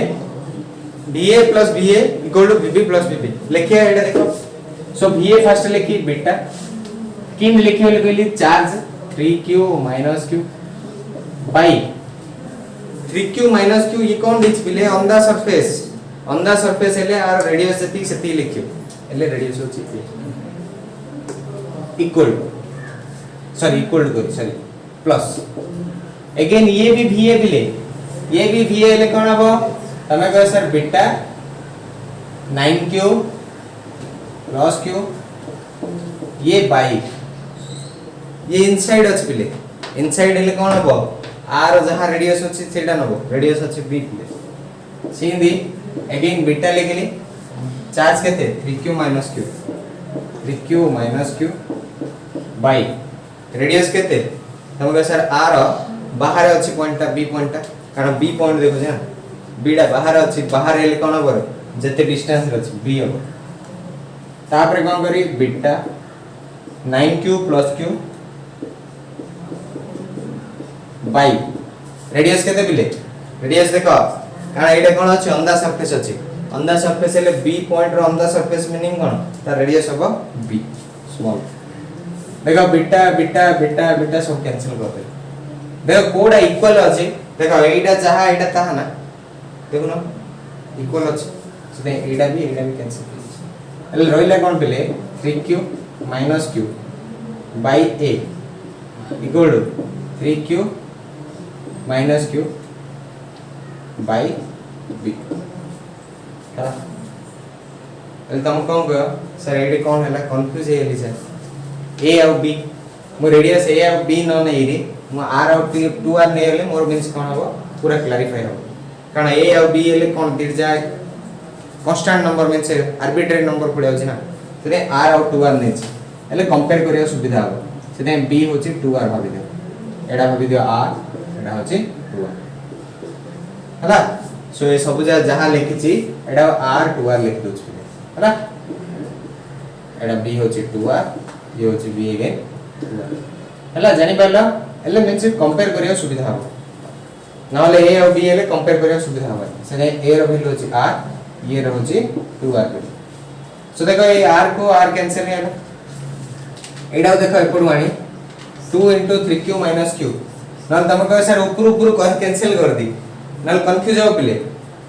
VA plus VA equal to VB plus VB लिखिए एटा देखो सो VA फर्स्ट लिखी बीटा किन लिखियो कहली charge 3q q by 3q q ये कौन दिस बिले ऑन द सरफेस हेले आर रेडियस सेती लिखियो हेले रेडियस होची इक्वल सॉरी प्लस अगेन ये भी VA बिले ये भी VA ले कोन हबो तमे कह सर बीटा 9q q ये बाई ये इनसाइड अछि बिले इनसाइड हेले कोन हबो r जहां रेडियस अछि सेटा नबो रेडियस अछि b बिले सिंदी अगेन बीटा लिखली चार्ज केते 3q q बाई रेडियस केते तमे कह सर r बाहर अछि पॉइंट b पॉइंट कारण b पॉइंट देखो जे बीडा बाहर अछि बाहर हेले कोन हबो जते डिस्टेंस रे अछि b हबो तापर कोन करी beta 9q q by radius केते बिले रेडियस देखो कारण एटा कोन अछि ऑन द सरफेस अछि ऑन द सरफेस हेले b पॉइंट रो ऑन द सरफेस मीनिंग कोन ता रेडियस हबो b स्मॉल देखो बीटा सब कैंसिल कर दे देखो कोडा इक्वल अछि देखो एटा जहा एटा ताहा ना देखो ना इक्वल अछि से एटा भी कैंसिल कर एल रोइला कोन बिले 3q q by a equal to 3q q by b हा एल तम कोन गयो सर एडी कोन हैला कंफ्यूज हे गेली सर a और b मो रेडियस a और b न नै रे मो r और 2r नै हेले मोर मींस कोन हबो पूरा क्लैरिफाई हो कारण a और b हेले कोन दिर जाय constant number means arbitrary number पड़े होछि ना तने r और 2r नै छै हेले कंपेयर करिया सुविधा हो सेते b होछि 2r भाबी दियो एडा भाबी दियो r एडा होछि 2r हला सो ए सब जहां लिखि छी एडा r 2r लिख दो छी हला एडा b होछि 2r ये होछि b अगेन 2r हला जानि परला एले मींस कंपेयर करिया सुविधा हो नहले a और b हेले कंपेयर करिया सुविधा हो से a रो वैल्यू होछि r ये रहउछि 2r सो देखो ये r को r कैंसिल हेला एडा देखो एपडु आनी 2 3q q नल तम कह सर ऊपर कह कैंसिल कर दी नल कंफ्यूज हो पिले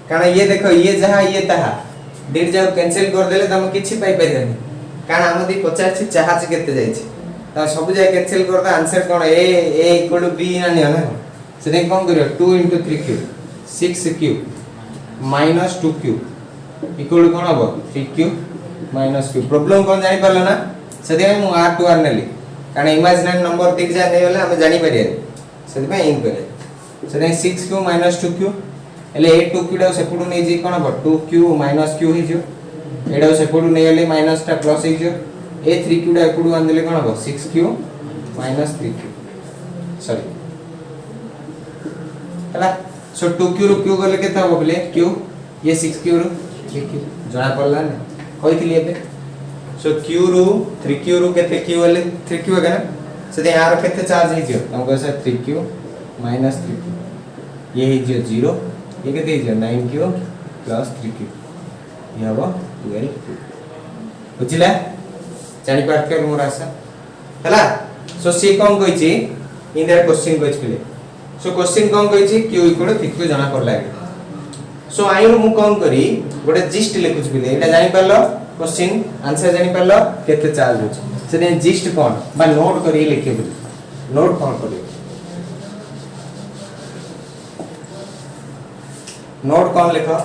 कारण ये देखो ये जहां ये ताहा डेट जाओ कैंसिल कर देले तम किछि पाई परियनी कारण हमदी 50 छी चाहा छी केते जाई छी त सब जाय कैंसिल कर द आंसर कोन a इक्वल टू b ना ना से कोन करियो 2 3q 6q -2q equal to कोन हबो 3q q प्रॉब्लम कोन जानि परला ना सेदे मु r 2r नेली कारण इमेजिनरी नंबर दिख जा नै होले हम जानि परिया सेदे पे इन करे सेदे 6q -2q एले ए 2q डा सेपुडु नै जी कोन हबो 2q q हि जो एडा सेपुडु नै होले माइनस टा प्लस हि जो ए 3q डा एपुडु आंदले कोन हबो 6q -3q सॉरी हला सो 2q रु q गले केता हो बोले q ये 6q रु 3q जणा पड़ला ने कहितली एबे सो q रु 3q रु केते q वाले 3q है ना से यार केते चार्ज हे जियो हमको से 3q - 3q ये हे जियो 0 ये केते हे जियो 9q + 3q ये हबो 12q बुझिला जानि पार्ट के मोर आशा हला सो सी कोन कहि छी इंदर क्वेश्चन कहि छी सो क्वेश्चन कोन कहि छी q = 3q जाना पड़ला सो आइरो मु कोन करी गोटे जिस्ट लिखुछ बिले एटा जानि परलो क्वेश्चन आंसर जानि परलो केते चार्ज होछ से जिस्ट कोन बा नोट करी लिखे बिले नोट कोन करी नोट कोन लिखो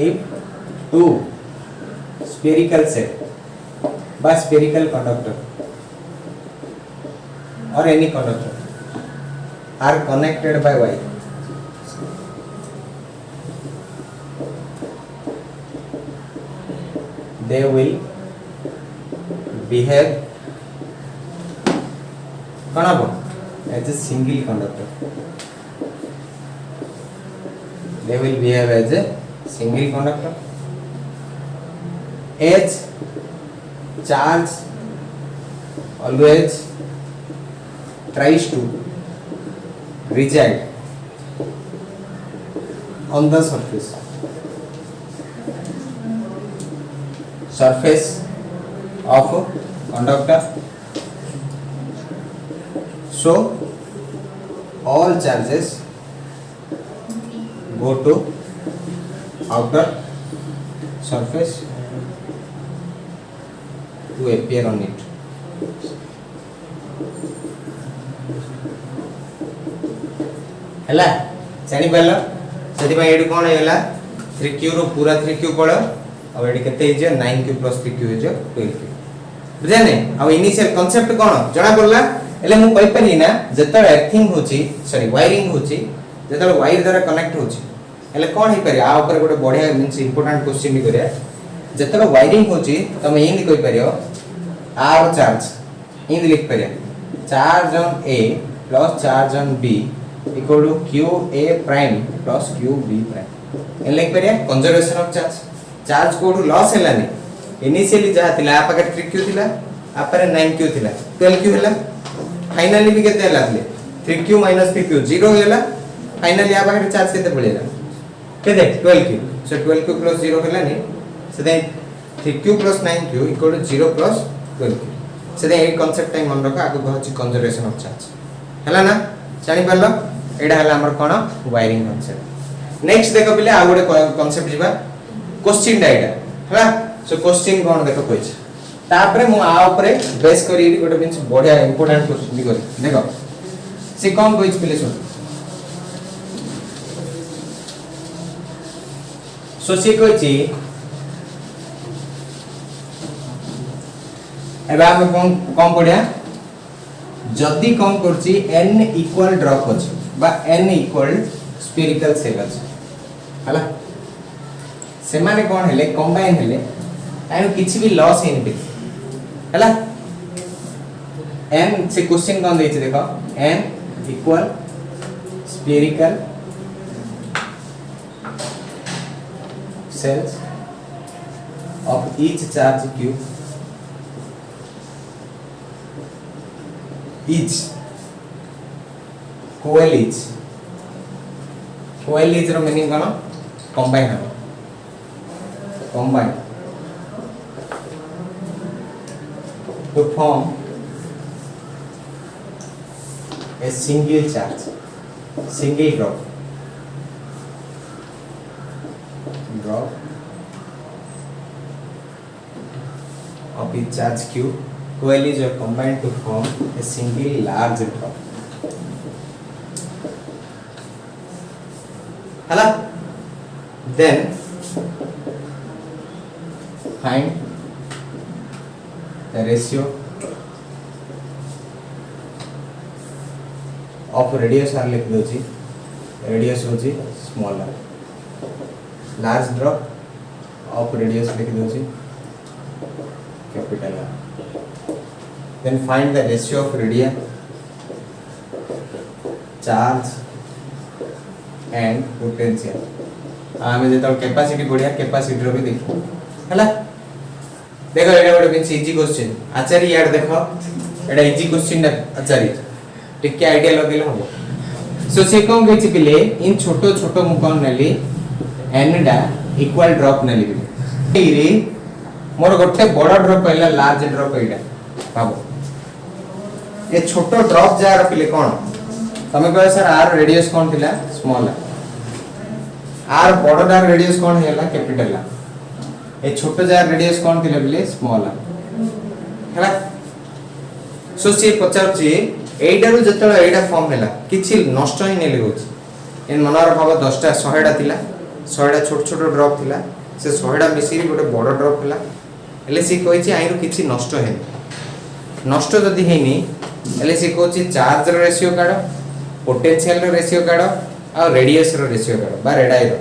if two spherical set by spherical conductor or any conductor are connected by wire they will behave as a single conductor they will behave as a single conductor as charge always tries to reside on the surface of conductor so all charges go to outer surface to appear on it हला जानि पालो सेति में एडु कोन हेला 3q रो पूरा 3q पळो अब AD केते हे 9q + 3q हे 12q बुझा ने अब इनिशियल कांसेप्ट कोन जणा पड़ला एले मु कहि पनी ना जत अर्थिंग होची सॉरी वायरिंग होची जत वायर द्वारा कनेक्ट होची एले कोन हे करिया आ ऊपर गोटे बढ़िया मींस इंपोर्टेंट क्वेश्चन भी करिया जत वायरिंग होची तमे इन कहि परियो आर चार्ज इन लिख परिया charge on a + charge on b equal to qa prime plus qb prime एन लिख परिया कंजर्वेशन ऑफ चार्ज कोड लॉस हेलानी इनिशियली जहा थिला आ पाके 3q थिला आ पारे 9q थिला 12q हैला फाइनली भी केते हैला 3q - 3q 0 हैला फाइनली आ पाके चार्ज केते पळेला केते 12q सो 12q + 0 हैलानी से 3q + 9q equal to 0 + 12q से ए कांसेप्ट टाइम मन रखा आगु कहछि कंजर्वेशन ऑफ चार्ज हैला ना जानि परलो एडा हला हमर कोन वायरिंग कांसेप्ट नेक्स्ट देखो बिले आ गोटे कांसेप्ट जिबा क्वेश्चन डाइटा हला सो क्वेश्चन कोन देखो कहिछ तापरे मु आ ऊपर बेस करी गोटे मींस बढ़िया इंपोर्टेंट क्वेश्चन करी देखो से कोन कहिछ बिले सुन सो से कहिछि एबा हम कोन पढिया जदी कोन करछि n इक्वल ड्रॉप अछि बा n इक्वल स्फेरिकल सेल अछि हला से माने कोन हेले कंबाइन हेले तानो किछि भी लॉस हेन बे हला n से क्वेश्चन कोन दैछि देखो n equal spherical cells of each charge q each coil रो मीनिंग कोन कंबाइन हो combine to form a single charge single drop of each charge q coil is combined to form a single large drop hala then find the ratio of radius r लिख दो जी radius हो जी smaller large drop of radius लिख दो जी capital R then find the ratio of radii, charge and potential. आमे जेत capacity बढ़िया capacity रो भी देखो हला देखो एटा गोटे बेंच इजी क्वेश्चन आचार्य यार देखो एटा इजी क्वेश्चन आचार्य टिके आईडिया लगेले हो सो से कोन कहछि पिले इन छोटो छोटो मुकन नेली n डा इक्वल ड्रॉप नेली रे मोर गोटे बड़ ड्रॉप पहला लार्ज ड्रॉप एटा बाबू ये छोटो ड्रॉप जा पिले कोन तमे कह सर आर रेडियस कोन थिला स्मॉल आर बड़ डार रेडियस कोन हैला कैपिटल ए छोटो जार रेडियस कोन थिला बिले स्मॉल हैला सो से पचार छी एइडारु जतळ एइडा फॉर्म हैला किछि नष्ट ही नेले होछि इन मनर भाव 10 टा 100 टा थिला 100 टा छोट छोट ड्रॉप थिला से 100 टा मिसिरी गोटे बड़ ड्रॉप हैला एले से कहै छी आइरो किछि नष्ट हेनि नष्ट जदी हेनि एले से कहै छी चार्ज रो रेशियो काढ पोटेंशियल रो रेशियो काढ आ रेडियस रो रेशियो काढ बा रेडाई रो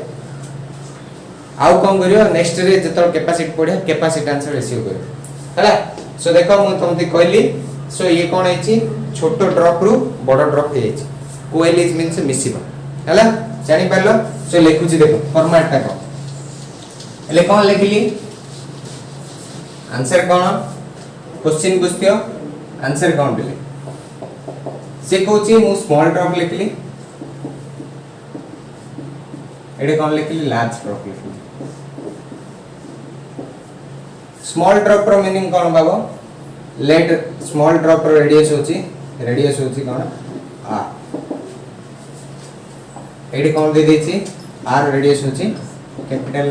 आउ कोन करियो नेक्स्ट रे जतल कैपेसिटी पढे कैपेसिटेंस रेशियो करियो हला सो देखो मु तुमते कहली सो ये कोन हैछि छोटो ड्रॉप रु बड़ ड्रॉप हे हैछि कोएलिज मींस मिसिबा हला जानि परलो सो लिखु छी देखो फॉर्मेट टा को एले कोन लिखली आंसर कोन क्वेश्चन बुझतियो आंसर कोन देले से कहछि मु स्मॉल ड्रॉप लिखली एडे कोन लिखली लार्ज ड्रॉप लिखली स्मॉल ड्रॉप रो मीनिंग कोन बाबू let small drop row radius होची कोन r एडे कोन दे देछि r रेडियस होची कैपिटल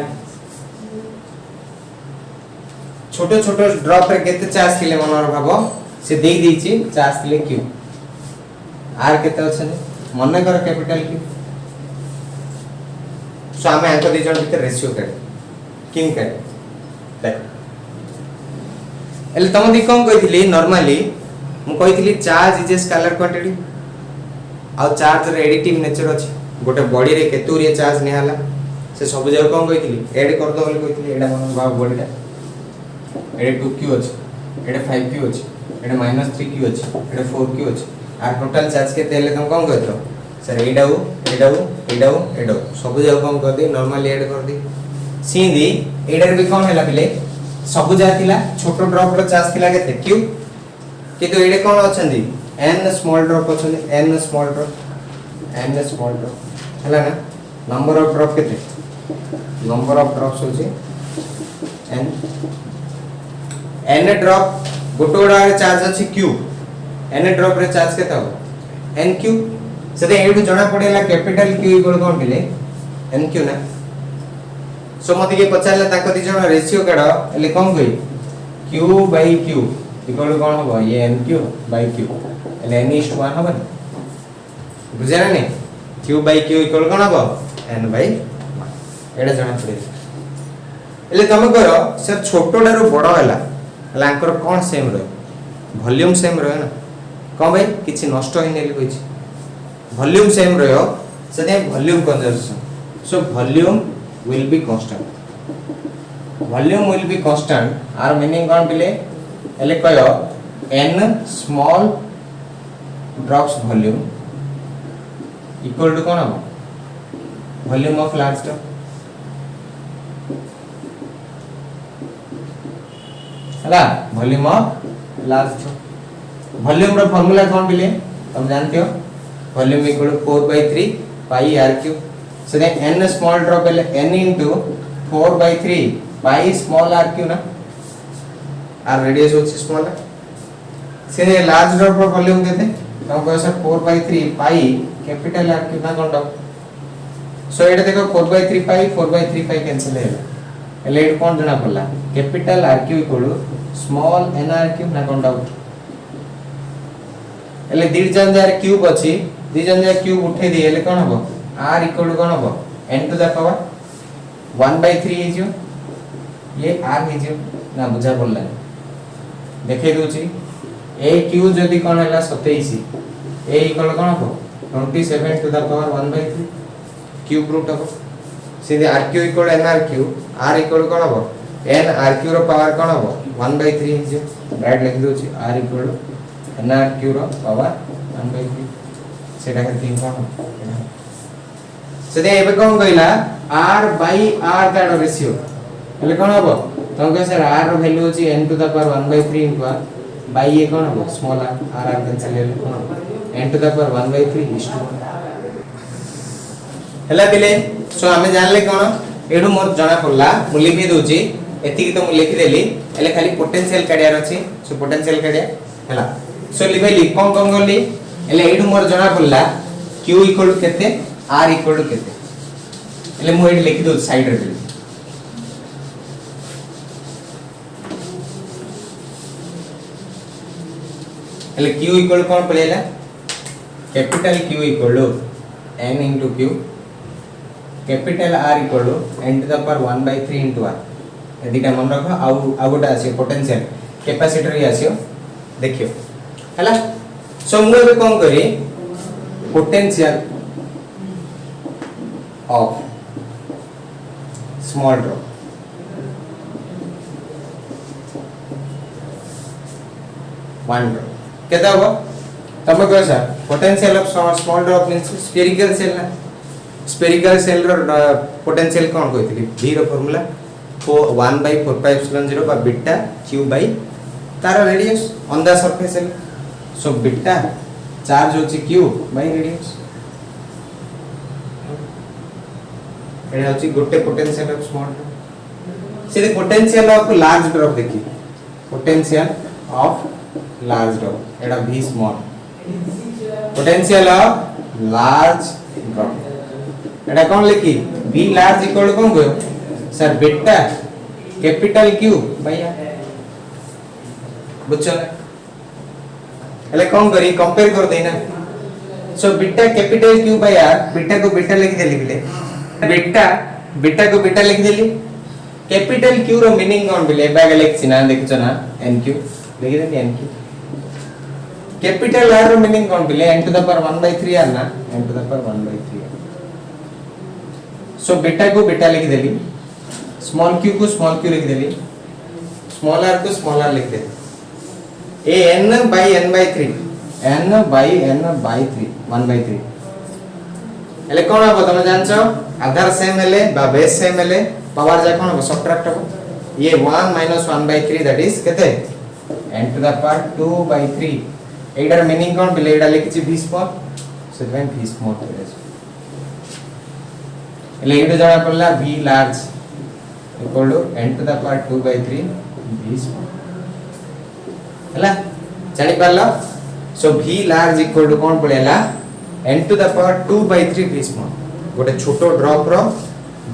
छोटो छोटो ड्रॉप रे केते चार्ज थिले मनर भाबो से देई देछि चार्ज थिले q r केते अछि मन कर कैपिटल q सो आमे अंक दे जण भीतर रेशियो कर किन कर देख एले तम दि कोन कहितली नॉर्मली मु कहितली charge is a scalar quantity आ चार्ज रे एडिटिव नेचर अछि गोटे बॉडी रे केतुरिया चार्ज नेहाला से सब जगह कोन कहितली ऐड कर दो बोली कहितली एडा मन बाबू बॉडीटा एडे 2q अछि एडे 5q अछि एडे -3q अछि एडे 4q अछि आ टोटल चार्ज के तेले तुम कोन कहतरो सर एडाउ सब जगह कोन कर दे नॉर्मली ऐड कर दे सीधी एडर भी कोन हैला पिले सब जगह थिला छोटो ड्रॉप रो चार्ज थिला केते q किंतु एडे कोन अछंदी n स्मॉल ड्रॉप अछंदी n स्मॉल ड्रॉप हैला ना नंबर ऑफ ड्रॉप केते नंबर ऑफ ड्रॉप्स होची n ड्रॉप गोटोडा चार्ज अछि q n ड्रॉप रे चार्ज केते हो nq सदे एडु जणा पडेला कैपिटल q इक्वल कोन केले nq ना सो मते के पचारले ताको दि जण रेशियो काढ एले कोन गई q बाय q इक्वल कोन हो ये nq बाय q एले n:1 होबन बुझाना ने q बाय q इक्वल कोन हो n बाय एडा जणा पडे एले तमे करो से छोटोडारो बड़ होला एला अंकर कोन सेम रहे वॉल्यूम सेम रहे ना कोन भाई किछि नष्ट होई नेले कहि वॉल्यूम सेम रहो सदे volume conservation so volume will be constant आर मीनिंग कोन बिले एले कयो n small drops volume equal to कोन हो वॉल्यूम ऑफ लार्ज ड्रॉप हला volume of large drop volume रो फार्मूला कोन बिले तुम जानते हो volume equal to 4/3 pi r cube so then n small drop is n into 4/3 pi small r cube ना r radius होची small है से large drop रो वॉल्यूम देते तो को sir 4/3 pi capital r cube ना कोन डॉ सो एटा देखो 4/3 pi 4/3 pi कैंसिल है एले एट कोन जणा पड़ला capital r cube equal to small n r cube ना कोन डॉ एले दि जन जार क्यूब अछि दि जन जार क्यूब उठे दि एले कोन हबो r इक्वल टू कोन हबो n टू द पावर 1/3 हे जो ये r हे जो ना बुझा पड़ला देखे दोची a q जदी कोन हैला 27 a इक्वल कोन हबो 27 to the power 1/3 cube root हबो सीधे r q equal n r q r equal कोन हबो n rq रो पावर कोन हो 1/3 जे राइट लिख दो छी r इक्वल n rq रो पावर 1/3 सेटा के 3 कोन सेदे एबे कोन कहिला r by r का रेशियो એટલે કોણ હબો તો કે સર r રો વેલ્યુ છે n to the power 1/3 into r by એ કોણ હબો સ્મોલ r r કેન્સલ એટલે કોણ હબો n to the power 1/3 is to ହେଲା ପିଲେ ସो ଆମେ ଜାଣିଲେ કોણ एडु मोर जणा पड़ला मु लिखि दोची एति तो मु लिखि देली एले खाली पोटेंशियल काढियार अछि सो पोटेंशियल काढिया हला सो लिखैली कोन कोन गली एले एडु मोर जणा पड़ला q इक्वल टू केते r इक्वल टू केते एले मु एडी लिखि दो साइड रे एले q इक्वल कोन पड़ेला capital q equal to n into q capital r equal to n to the power 1/3 into r यदि का मन रखो आ गोटा आसी पोटेंशियल कैपेसिटर ही आसीओ देखियो हला सो मु एबे कोन करी potential of small drop one drop केता हो तमे कहो sir potential of small drop means spherical cell ना स्फेरिकल सेल रो पोटेंशियल कोन कहथिली v रो फार्मूला 1/4πε0 बा बीटा q बाय तार radius on the surface so बीटा चार्ज होची q बाय रेडियस एटा होची गोटे पोटेंशियल ऑफ स्मॉल ड्रॉप से पोटेंशियल ऑफ लार्ज ड्रॉप देखि पोटेंशियल ऑफ लार्ज ड्रॉप एटा v small potential of large drop एटा कोन लिखि v लार्ज इक्वल कोन गयो सर बीटा कैपिटल q भैया बुझछन एले कोन करी कंपेयर कर देना so beta capital q by r beta को बीटा लिख देली बिले बीटा को बीटा लिख देली कैपिटल q रो मीनिंग कोन बिले बाय लिख सिना देखछ ना nq लिख देली nq कैपिटल r रो मीनिंग कोन बिले n to the power 1/3 r ना n to the power 1/3 so beta को बीटा लिख देली स्मॉल q को स्मॉल q लिख देली स्मॉल r को स्मॉल r लिख देली a n by n by 3 n by n by 3 1/3 एले कोन हो तमे जानछो आधार सेम हेले बा बेस सेम हेले पावर जा कोन हो सबट्रैक्ट हो ये 1 - 1/3 दैट इज केते n टू द पावर 2/3 एटार मीनिंग कोन बिले एटा लिखिछि v small say then v small करे एले एटा जणा पड़ला v large equal to n to the power 2/3 v small हला जानि पारला so v large equal to कोन पड़ेला n to the power 2/3 v small गोटे छोटो ड्रॉप रो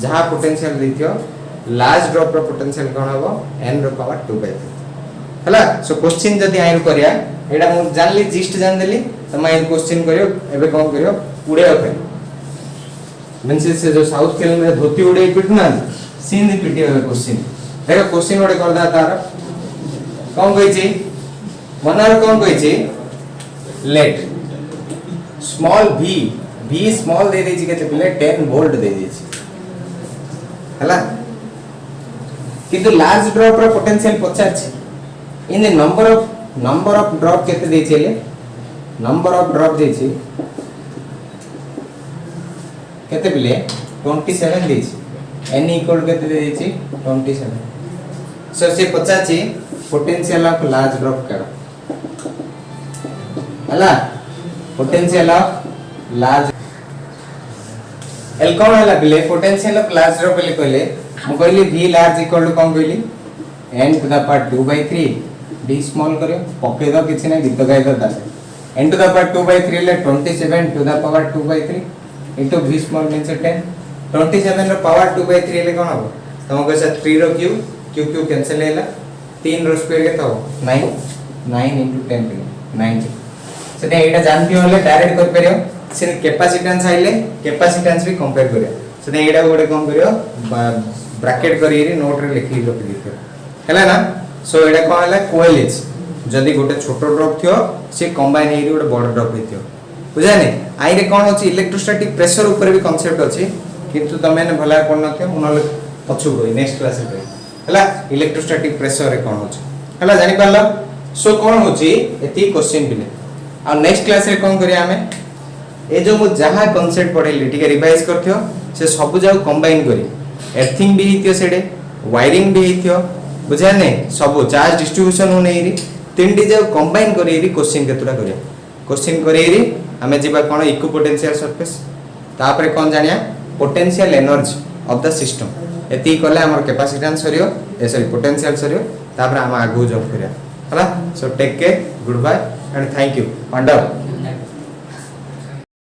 जहां पोटेंशियल दैथियो लार्ज ड्रॉप रो पोटेंशियल कोन हबो n रो पावर 2/3 हला सो क्वेश्चन जदी आइर करिया एडा मु जानली जिस्ट जान देली त मैं क्वेश्चन करियो एबे कोन करियो उड़े ओके मींस से जो साउथ केरल में धोती उड़े पिटना सीन पिटी होवे क्वेश्चन देखो क्वेश्चन ओडे कर दा तार कोन कहि छी मनार कोन कहि छी लेट स्मॉल v स्मॉल दे देछि केते बिले 10 वोल्ट दे देछि हला किंतु लार्ज ड्रॉप रो पोटेंशियल पचार छी in the number of drop केते देछि ले नंबर ऑफ ड्रॉप देछि केते बिले 27 देछि n इक्वल केते देछि 27 सो से पचार छी पोटेंशियल ऑफ लार्ज ड्रॉप करो हला पोटेंशियल ऑफ लार्ज एल कोन हला बिले पोटेंशियल ऑफ लार्ज ड्रॉप ले कहले मु कहली v लार्ज इक्वल टू कोन कहली n to the power 2/3 d small करियो पके दो किछि नै गीत गाय दो n टू द पावर 2/3 ले 27 to the power 2/3 into v small means 10 27 रो पावर 2/3 ले कोन हो तम को से 3 रो q कैंसिल हैला 3 रो स्क्वायर के तो 9 into 10 90 सेते एटा जानथि होले डायरेक्ट कर परियो से कैपेसिटेंस आइले कैपेसिटेंस भी कंपेयर करियो सेते एटा गोटे कोन करियो ब्रैकेट करी नोट रे लिखि रखि दियो हैला ना सो एटा कोन हैला कोइलेज जदी गोटे छोटो ड्रॉप थियो से कंबाइन हेरी गोटे बड़ ड्रॉप हेतियो बुझानी आई रे कोन होची इलेक्ट्रोस्टैटिक प्रेशर ऊपर भी कांसेप्ट अछि किंतु तमे ने भला कोन नथियो उनले पछु गई नेक्स्ट क्लास रे हला इलेक्ट्रोस्टैटिक प्रेशर रे कोन होछ हला जानि पारला सो कोन होची एती क्वेश्चन बिले आ नेक्स्ट क्लास रे कोन करिया हमें ए जो मु जहा कांसेप्ट पढेली ठीक है रिवाइज करथियो से सब जाउ कंबाइन करी एर्थिंग भी हितियो सेडे वायरिंग भी हितियो बुझा नै सब चार्ज डिस्ट्रीब्यूशन होने री तीनटी जाउ कंबाइन करी री क्वेश्चन केतुडा करिया क्वेश्चन करी री हमें जेबा कोन इक्विपोटेंशियल सरफेस तापरे कोन जानिया potential energy of the system एती कले हमर कैपेसिटेंस सरियो ए सॉरी पोटेंशियल सरियो तापरे हम आगु जंप करिया हला so take care good bye and thank you wonder